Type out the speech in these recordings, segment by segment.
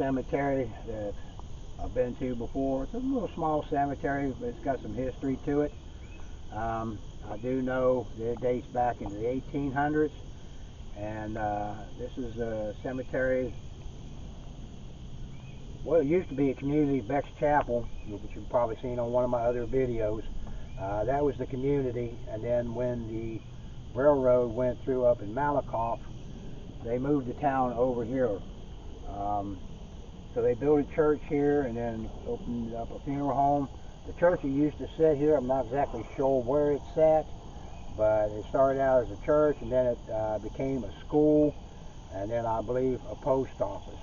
cemetery that I've been to before. It's a little small cemetery, but it's got some history to it. I do know that it dates back into the 1800s, and this is a cemetery. Well, it used to be a community, Beck's Chapel, which you've probably seen on one of my other videos. That was the community, and then when the railroad went through up in Malakoff, they moved the town over here. So they built a church here and then opened up a funeral home. The church that used to sit here, I'm not exactly sure where it sat, but it started out as a church, and then it became a school, and then I believe a post office.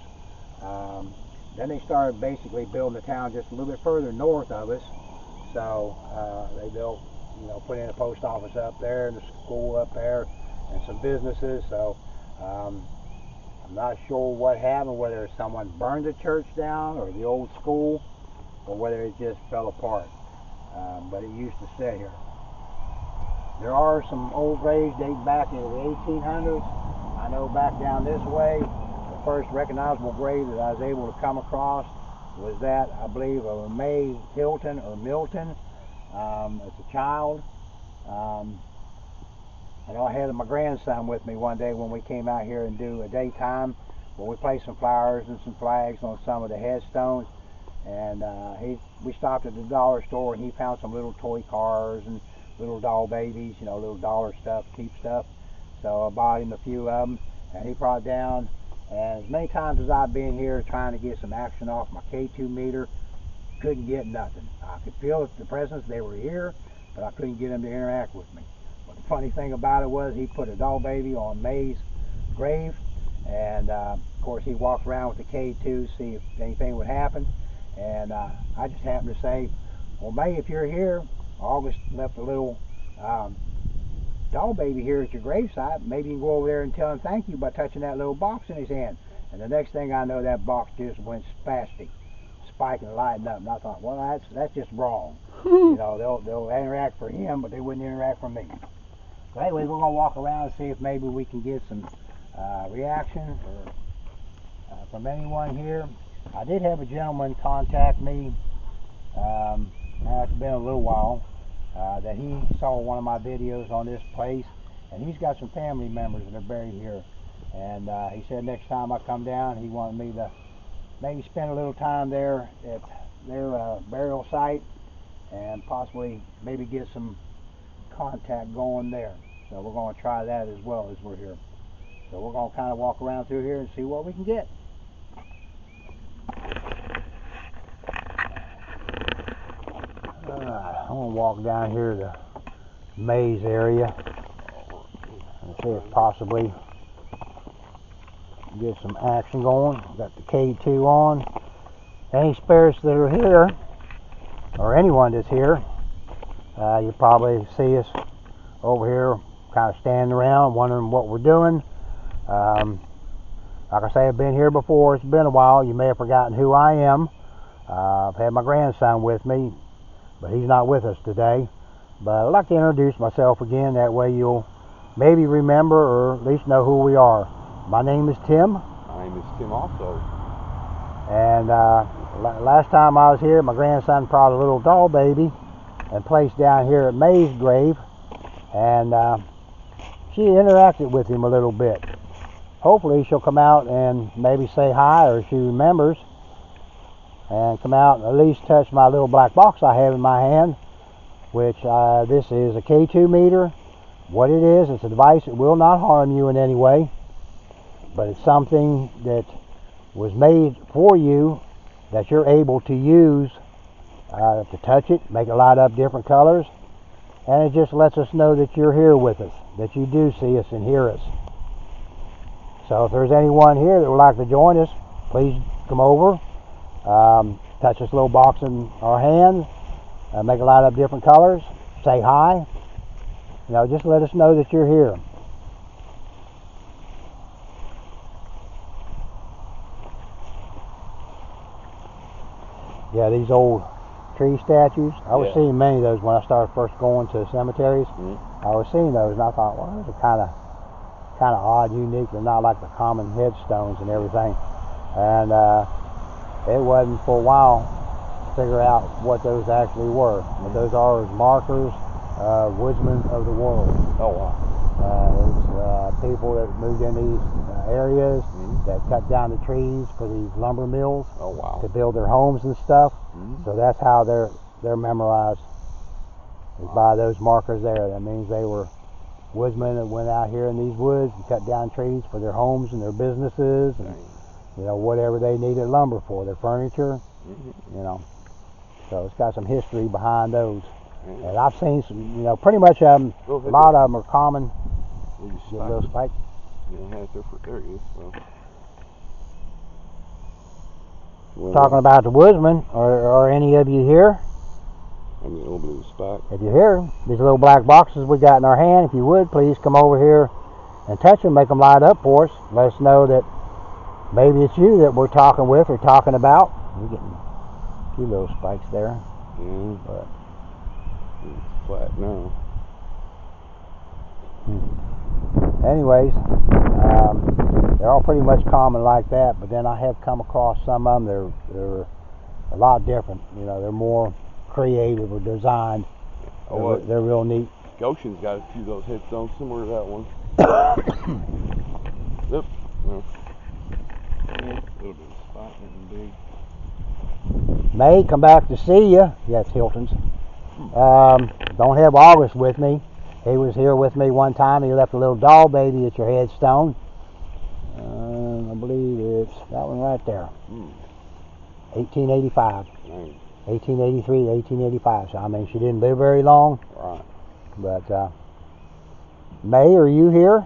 Then they started basically building the town just a little bit further north of us. So they built, put in a post office up there and a school up there and some businesses. So I'm not sure what happened, whether someone burned the church down or the old school, or whether it just fell apart. But it used to sit here. There are some old graves dating back into the 1800s. I know back down this way, the first recognizable grave that I was able to come across was that, I believe, of May Hilton or Milton. As a child, I know I had my grandson with me one day when we came out here and do a daytime where we placed some flowers and some flags on some of the headstones. And we stopped at the dollar store, and he found some little toy cars and little doll babies, little dollar stuff, cheap stuff. So I bought him a few of them, and he brought down. And as many times as I've been here trying to get some action off my K2 meter, couldn't get nothing. I could feel the presence, they were here, but I couldn't get them to interact with me. But the funny thing about it was he put a doll baby on May's grave, and of course he walked around with the K2 to see if anything would happen. And I just happened to say, well, May, if you're here, August left a little doll baby here at your gravesite. Maybe you can go over there and tell him thank you by touching that little box in his hand. And the next thing I know, that box just went spastic, spiking and lighting up. And I thought, well, that's just wrong. They'll interact for him, but they wouldn't interact for me. So anyway, we're gonna walk around and see if maybe we can get some reaction from anyone here. I did have a gentleman contact me. Now it's been a little while. That he saw one of my videos on this place, and he's got some family members that are buried here, and he said next time I come down he wanted me to maybe spend a little time there at their burial site and possibly maybe get some contact going there. So we're going to try that as well as we're here. So we're going to kind of walk around through here and see what we can get. I'm going to walk down here to May's area and see if possibly get some action going. Got the K2 on. Any spirits that are here, or anyone that's here, you probably see us over here kind of standing around wondering what we're doing. Like I say, I've been here before. It's been a while. You may have forgotten who I am. I've had my grandson with me, but he's not with us today. But I'd like to introduce myself again. That way you'll maybe remember, or at least know who we are. My name is Tim. My name is Tim also. And last time I was here, my grandson brought a little doll baby and placed down here at May's grave. And she interacted with him a little bit. Hopefully she'll come out and maybe say hi, or she remembers, and come out and at least touch my little black box I have in my hand, which this is a K2 meter. What it is, it's a device that will not harm you in any way, but it's something that was made for you that you're able to use to touch it, make it light up different colors, and it just lets us know that you're here with us, that you do see us and hear us. So if there's anyone here that would like to join us, please come over. Touch this little box in our hand, make it light up different colors, say hi, just let us know that you're here. Yeah, these old tree statues, I was seeing many of those when I started first going to cemeteries. I was seeing those and I thought, well, those are kind of odd, unique. They're not like the common headstones and everything. And it wasn't for a while to figure out what those actually were. What those are is markers, woodsmen of the world. Oh, wow. It's people that moved in these areas that cut down the trees for these lumber mills to build their homes and stuff. So that's how they're memorized, is by those markers there. That means they were woodsmen that went out here in these woods and cut down trees for their homes and their businesses and whatever they needed lumber for, their furniture. So it's got some history behind those. And I've seen some, pretty much a lot of them are common. Get a little spike. There he is. Talking about the woodsman, are any of you here? I mean, a little bit of the spike. If you're here, these little black boxes we got in our hand, if you would, please come over here and touch them, make them light up for us. Let us know that maybe it's you that we're talking with or talking about. We're getting a few little spikes there. Yeah. But it's flat now. Anyways, they're all pretty much common like that, but then I have come across some of them, they're a lot different. They're more creative or designed. They're real neat. Goshen's got a few of those headstones similar to that one. Yep. No. A little bit of spot, nothing big. May, come back to see you. Yeah, it's Hilton's. Don't have August with me. He was here with me one time. He left a little doll baby at your headstone. I believe it's that one right there. 1885. 1883, 1885. So, I mean, she didn't live very long. Right. But, May, are you here?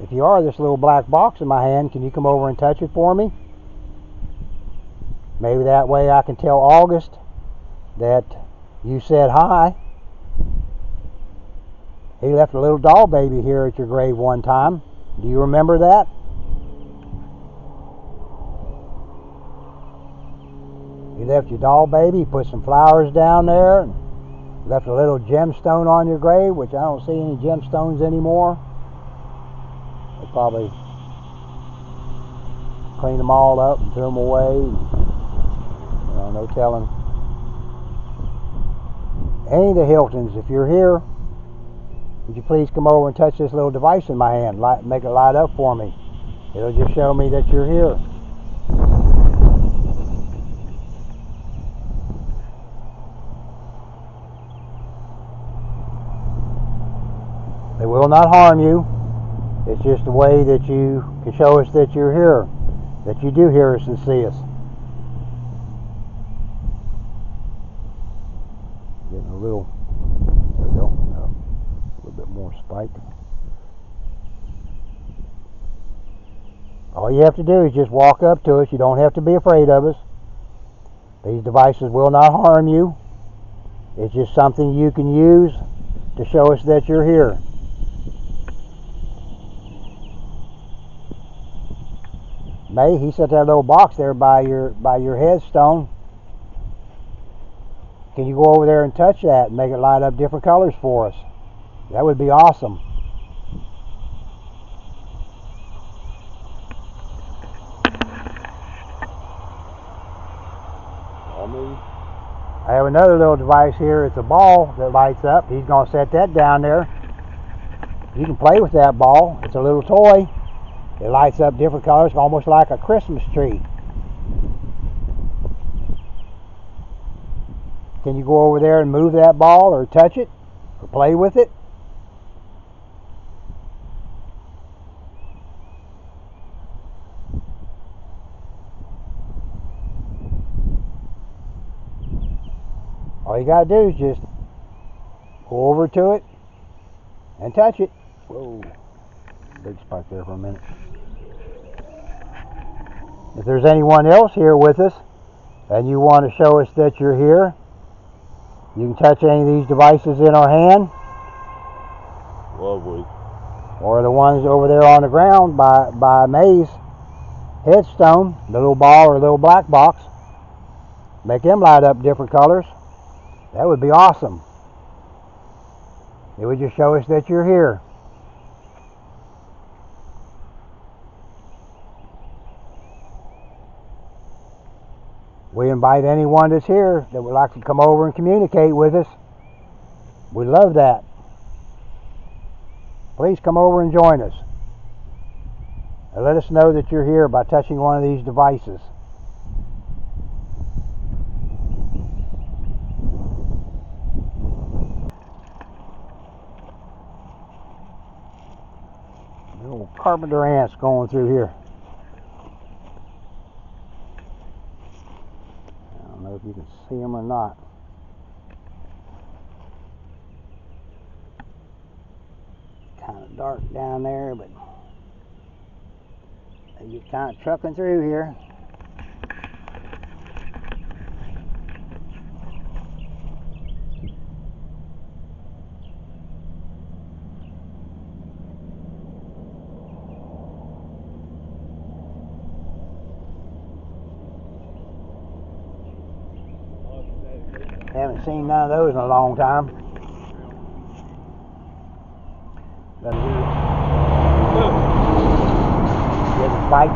If you are, this little black box in my hand, can you come over and touch it for me? Maybe that way I can tell August that you said hi. He left a little doll baby here at your grave one time. Do you remember that? He left your doll baby, put some flowers down there, and left a little gemstone on your grave, which I don't see any gemstones anymore. They probably cleaned them all up and threw them away. No telling. Any of the Hiltons, if you're here, would you please come over and touch this little device in my hand? Make it light up for me. It'll just show me that you're here. They will not harm you. It's just a way that you can show us that you're here, that you do hear us and see us. Getting a little, there we go, a little bit more spike. All you have to do is just walk up to us. You don't have to be afraid of us. These devices will not harm you. It's just something you can use to show us that you're here. May, he set that little box there by your headstone. Can you go over there and touch that and make it light up different colors for us? That would be awesome. I have another little device here. It's a ball that lights up. He's going to set that down there. You can play with that ball. It's a little toy. It lights up different colors, almost like a Christmas tree. Can you go over there and move that ball or touch it or play with it? All you got to do is just go over to it and touch it. Whoa, big spike there for a minute. If there's anyone else here with us and you want to show us that you're here, you can touch any of these devices in our hand. Lovely. Or the ones over there on the ground by May's headstone, the little ball or little black box. Make them light up different colors. That would be awesome. It would just show us that you're here. we invite anyone that's here that would like to come over and communicate with us. We love that. Please come over and join us. And let us know that you're here by touching one of these devices. Little carpenter ants going through here. I don't know if you can see them or not. Kind of dark down there, but they get kind of trucking through here. Haven't seen none of those in a long time. Get a bite.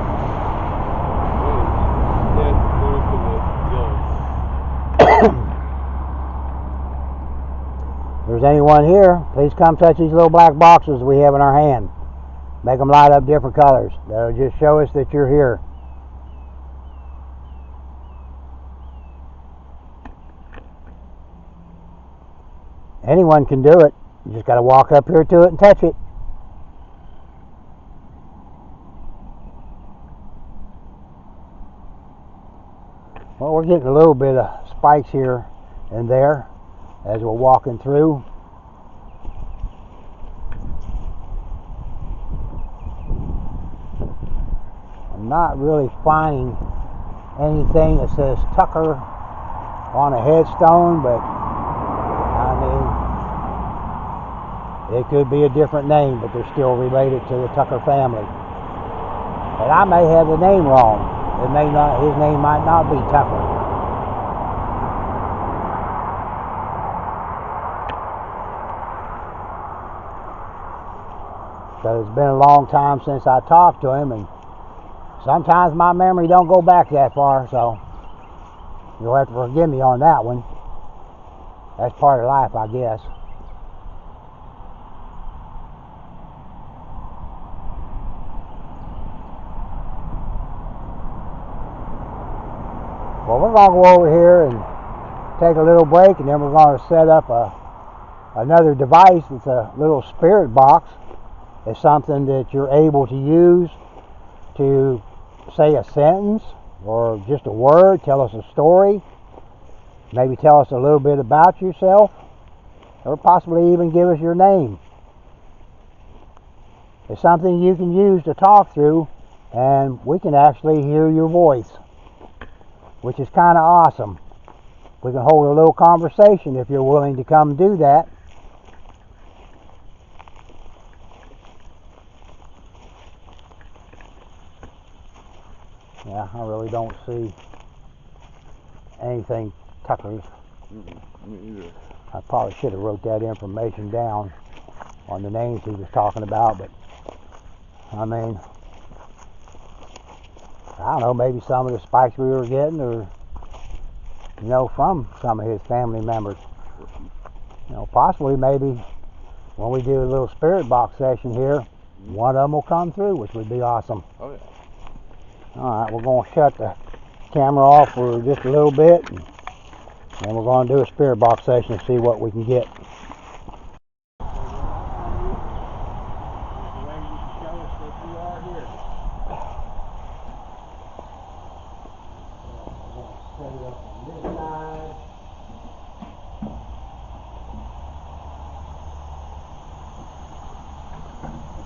If there's anyone here, please come touch these little black boxes we have in our hand. Make them light up different colors. That'll just show us that you're here. Anyone can do it. You just got to walk up here to it and touch it. Well, we're getting a little bit of spikes here and there as we're walking through. I'm not really finding anything that says Tucker on a headstone, but it could be a different name, but they're still related to the Tucker family. And I may have the name wrong. It may not. His name might not be Tucker. So it's been a long time since I talked to him, and sometimes my memory don't go back that far, so you'll have to forgive me on that one. That's part of life, I guess. Well, we're going to go over here and take a little break, and then we're going to set up another device. It's a little spirit box. It's something that you're able to use to say a sentence or just a word, tell us a story, maybe tell us a little bit about yourself, or possibly even give us your name. It's something you can use to talk through, and we can actually hear your voice, which is kind of awesome. We can hold a little conversation if you're willing to come do that. Yeah, I really don't see anything Tucker's. Me either. I probably should have wrote that information down on the names he was talking about, but I mean, I don't know, maybe some of the spikes we were getting are, you know, from some of his family members. You know, possibly maybe when we do a little spirit box session here, one of them will come through, which would be awesome. Oh, yeah. Alright, we're going to shut the camera off for just a little bit, and then we're going to do a spirit box session and see what we can get.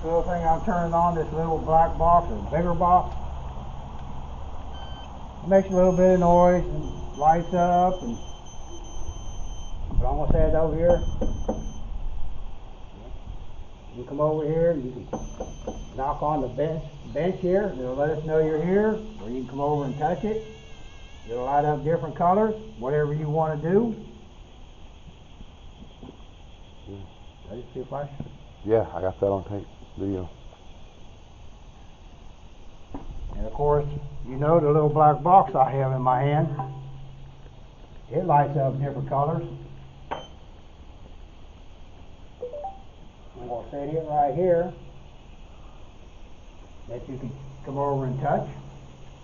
The little thing I'm turning on, this little black box or bigger box, it makes a little bit of noise and lights up, and but I'm gonna set it over here. You come over here and you can knock on the bench here. It'll let us know you're here, or you can come over and touch it. It'll light up different colors, whatever you want to do. Ready to see a flash? Yeah, I got that on tape, video. And of course, you know the little black box I have in my hand. It lights up different colors. I'm going to set it right here that you can come over and touch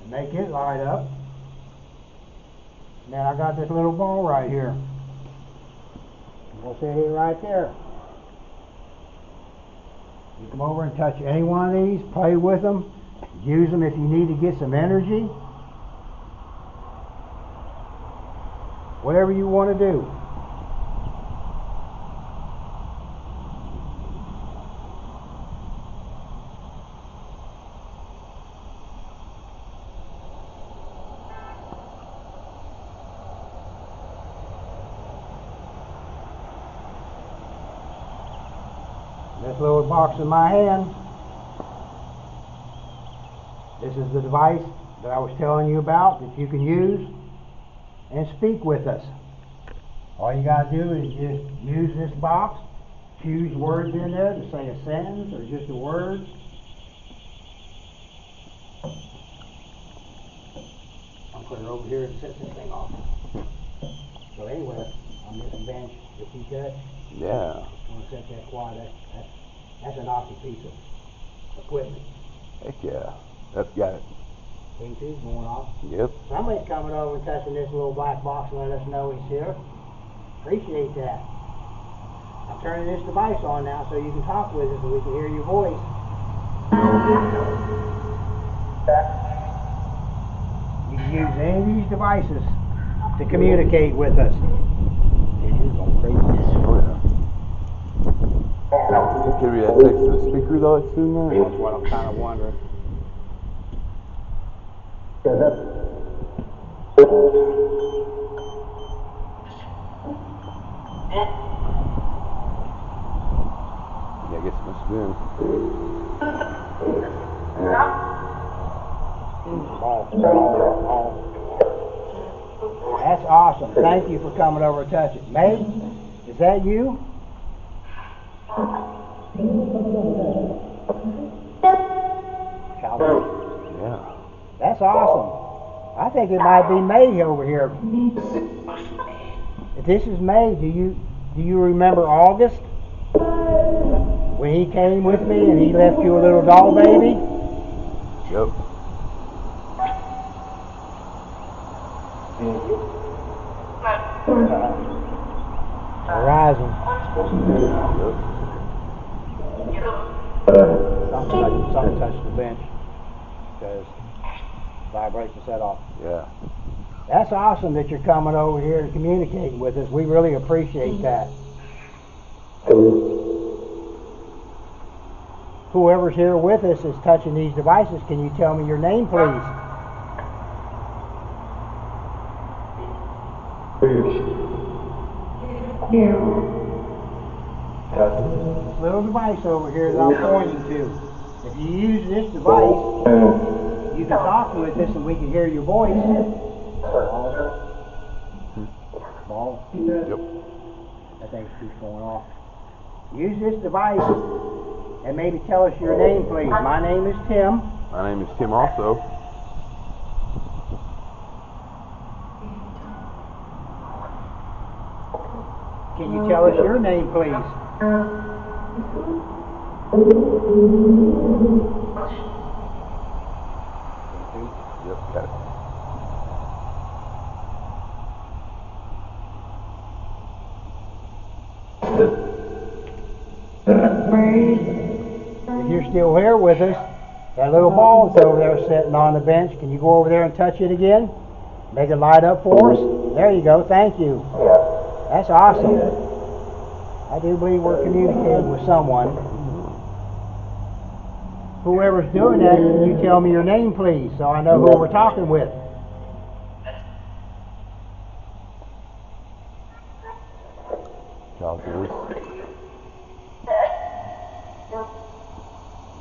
and make it light up. Now I got this little ball right here. I'm going to set it right there. You come over and touch any one of these, play with them, use them if you need to get some energy. Whatever you want to do. This little box in my hand, this is the device that I was telling you about that you can use and speak with us. All you got to do is just use this box, choose words in there to say a sentence or just a word. I'll put it over here and set this thing off. So anyway, on this bench that you touch, Yeah. I'm going to set that quiet. That's an awesome piece of equipment. Heck yeah. That's got it. K2's going off. Yep. Somebody's coming over and touching this little black box and let us know he's here. Appreciate that. I'm turning this device on now so you can talk with us and we can hear your voice. You can use any of these devices to communicate with us. It is going crazy. Oh yeah. Could we text to the speaker though soon there? That's what I'm kind of wondering. Yeah, I guess it must have been. That's awesome. Thank you for coming over and touching. May, is that you? Yeah. That's awesome. I think it might be May over here. If this is May, do you remember August? When he came with me and he left you a little doll baby? Yep. Horizon. Something touched the bench because vibration set off. Yeah. That's awesome that you're coming over here and communicating with us. We really appreciate that. Whoever's here with us is touching these devices. Can you tell me your name, please? This little device over here that I'm pointing to. If you use this device, you can talk with us and we can hear your voice. Ball. Yep. That thing keeps going off. Use this device and maybe tell us your name, please. My name is Tim. My name is Tim also. Can you tell us your name, please? Yep, got it. If you're still here with us, that little ball is over there sitting on the bench. Can you go over there and touch it again? Make it light up for us? There you go. Thank you. That's awesome. I do believe we're communicating with someone. Whoever's doing that, can you tell me your name, please, so I know who we're talking with? Charles Lewis.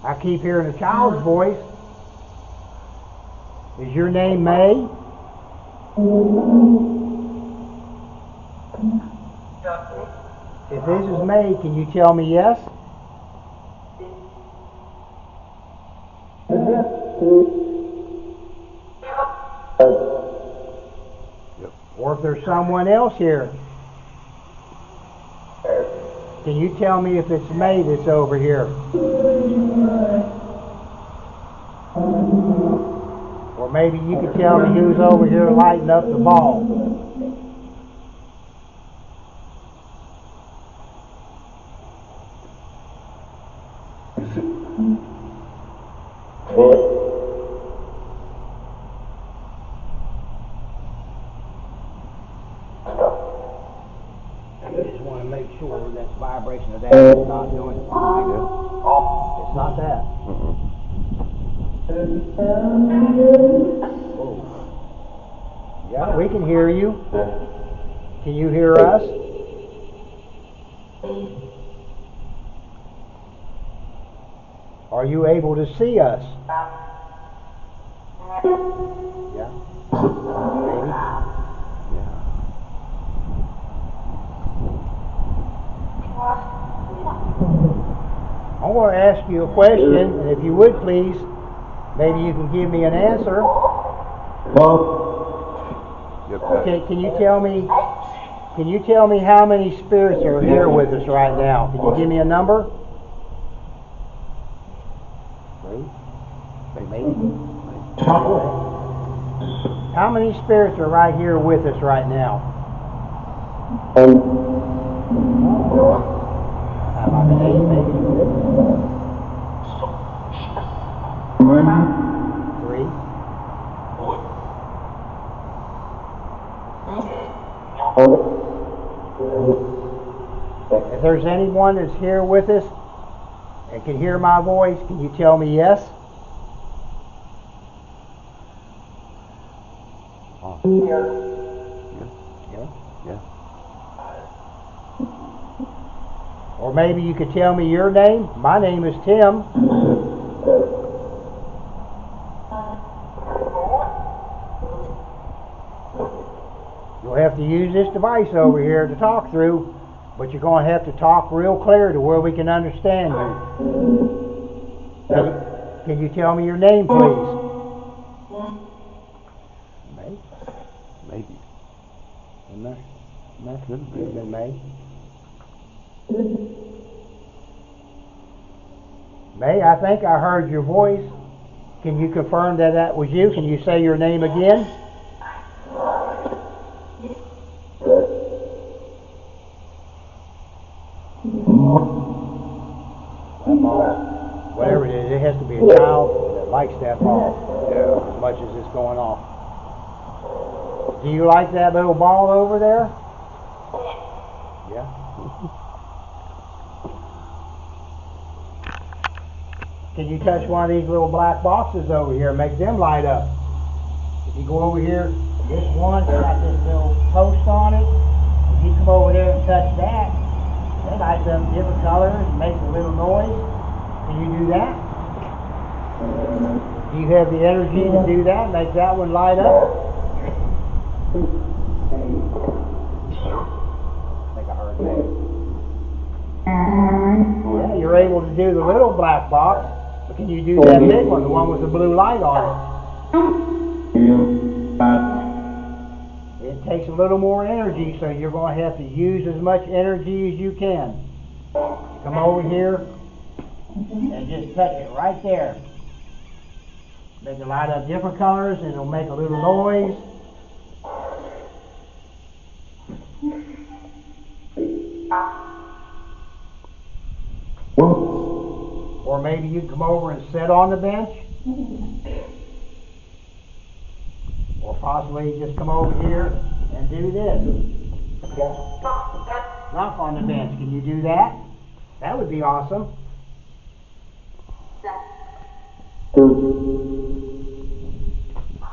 I keep hearing a child's voice. Is your name May? If this is May, can you tell me yes? Yep. Or if there's there's someone else here. Can you tell me if it's May that's over here? Or maybe you could tell me who's over here lighting up the ball. I just want to make sure that the vibration of that is not doing it. It's not that. Yeah, we can hear you. Can you hear us? Are you able to see us? Yeah. Maybe. I want to ask you a question, and if you would please, maybe you can give me an answer. Can you tell me? Can you tell me how many spirits are here with us right now? Can you give me a number? Maybe. How many spirits are right here with us right now? Like an 8, maybe? 3? If there's anyone that's here with us and can hear my voice, can you tell me yes? Yeah. Or maybe you could tell me your name. My name is Tim. You'll have to use this device over here to talk through, but you're going to have to talk real clear to where we can understand you. Can you tell me your name, please? Maybe. That could have been May. May, I think I heard your voice. Can you confirm that that was you? Can you say your name again? That ball, whatever it is, it has to be a child that likes that ball as much as it's going off. Do you like that little ball over there? Yeah. Can you touch one of these little black boxes over here and make them light up? If you go over here, this one, it's got this little post on it. If you come over there and touch that, it lights up different colors and makes a little noise. Can you do that? Do you have the energy to do that? Make that one light up? I think I heard that. Yeah, you're able to do the little black box, but can you do that big one, the one with the blue light on it? It takes a little more energy, so you're going to have to use as much energy as you can. Come over here and just touch it right there. Make it light up different colors, and it'll make a little noise. Or maybe you come over and sit on the bench. Or possibly just come over here and do this. Knock on the bench. Can you do that? That would be awesome.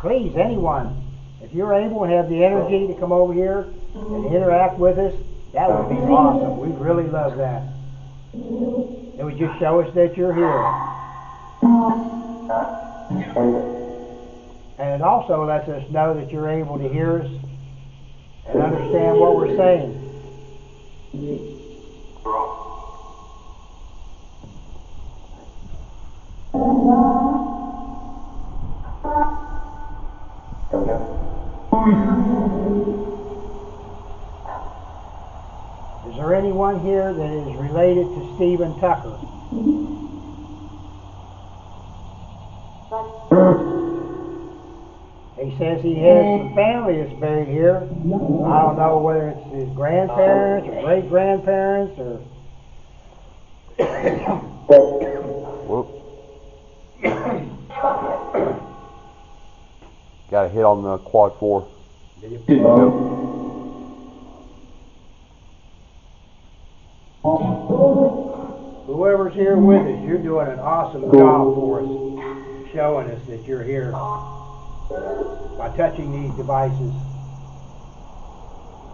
Please, anyone, if you're able and have the energy to come over here and interact with us, that would be awesome. We'd really love that. It would just show us that you're here. And it also lets us know that you're able to hear us and understand what we're saying. anyone here that is related to Stephen Tucker? He says he has some family that's buried here. I don't know whether it's his grandparents or great-grandparents or... Whoop. Got a hit on the quad 4. Yep. Whoever's here with us, you're doing an awesome job for us, showing us that you're here by touching these devices.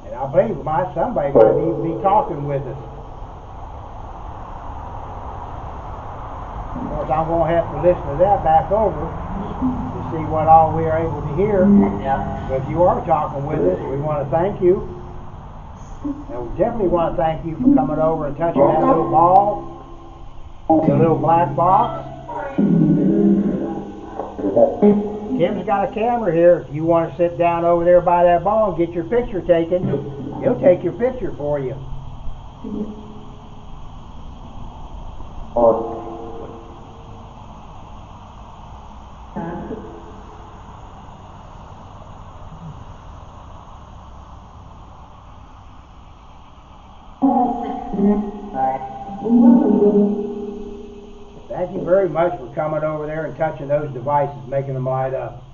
And I believe somebody might even be talking with us. Of course, I'm going to have to listen to that back over to see what all we are able to hear. Yeah. But if you are talking with us, we want to thank you. And we definitely want to thank you for coming over and touching that little ball, the little black box. Tim's got a camera here. If you want to sit down over there by that ball and get your picture taken, he'll take your picture for you. Thank you very much for coming over there and touching those devices, making them light up.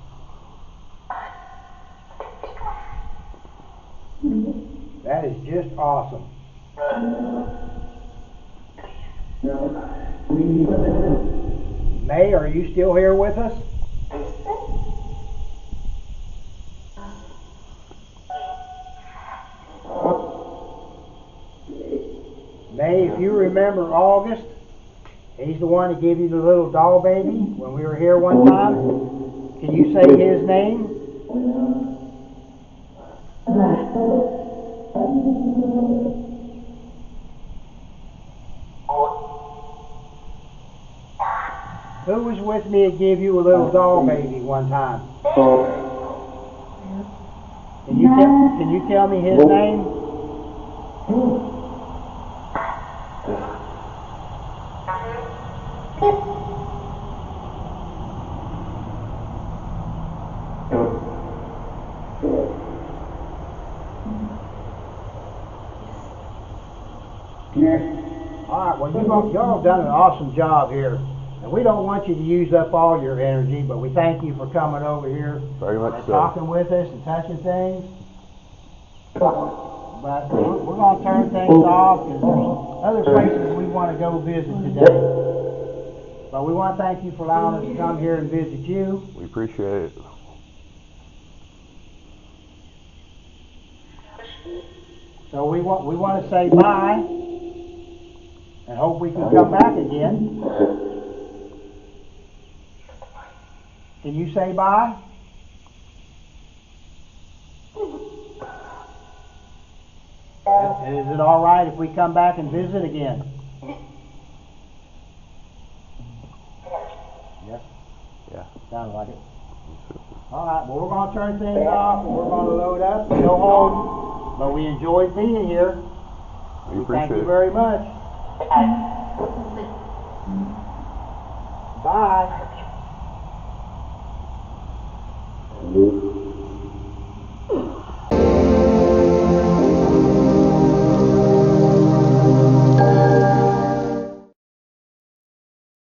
That is just awesome. May, are you still here with us? May, if you remember August, he's the one that gave you the little doll baby when we were here one time. Can you say his name? Who was with me and gave you a little doll baby one time? Can you tell me his name? Alright, well y'all have done an awesome job here. And we don't want you to use up all your energy, but we thank you for coming over here Very much and so. talking with us and touching things. But we're going to turn things off because there's other places we want to go visit today. But we want to thank you for allowing us to come here and visit you. We appreciate it. So we want to say bye and hope we can come back again. Can you say bye? Is it all right if we come back and visit again? Yes? Yeah. Sounds like it. All right, well, we're going to turn things off and we're going to load up and go home. But we enjoyed being here. We Thank appreciate you it. very much. Bye.